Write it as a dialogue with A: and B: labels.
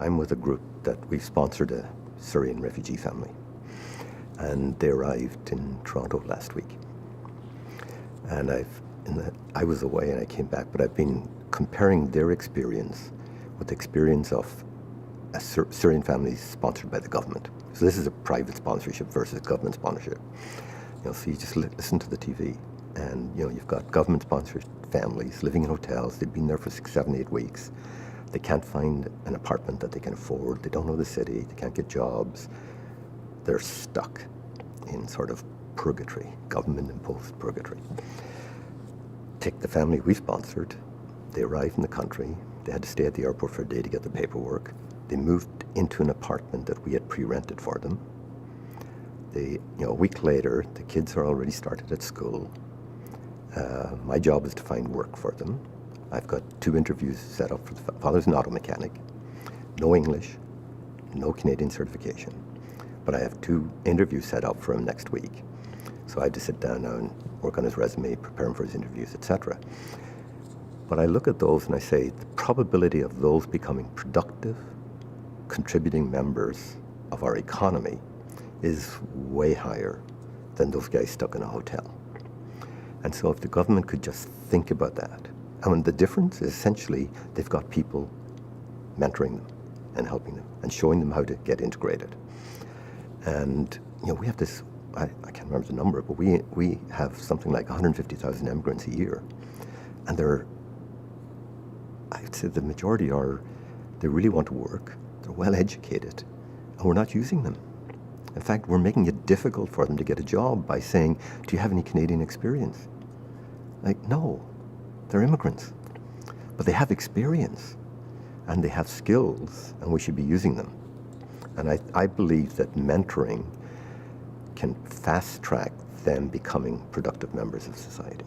A: I'm with a group that we've sponsored a Syrian refugee family, and they arrived in Toronto last week. And I was away and I came back, but I've been comparing their experience with the experience of a Syrian family sponsored by the government. So this is a private sponsorship versus government sponsorship. So you just listen to the TV, and you've got government-sponsored families living in hotels. They've been there for 6, 7, 8 weeks. They can't find an apartment that they can afford. They don't know the city. They can't get jobs. They're stuck in sort of purgatory, government-imposed purgatory. Take the family we sponsored. They arrived in the country. They had to stay at the airport for a day to get the paperwork. They moved into an apartment that we had pre-rented for them. A week later, the kids are already started at school. My job is to find work for them. I've got 2 interviews set up. The father's an auto mechanic, no English, no Canadian certification. But I have 2 interviews set up for him next week. So I have to sit down now and work on his resume, prepare him for his interviews, etc. But I look at those and I say the probability of those becoming productive, contributing members of our economy is way higher than those guys stuck in a hotel. And so if the government could just think about that, the difference is essentially they've got people mentoring them and helping them and showing them how to get integrated. And we have this, I can't remember the number, but we have something like 150,000 immigrants a year. And I'd say the majority they really want to work, they're well educated, and we're not using them. In fact, we're making it difficult for them to get a job by saying, do you have any Canadian experience? No, they're immigrants. But they have experience, and they have skills, and we should be using them. And I believe that mentoring can fast-track them becoming productive members of society.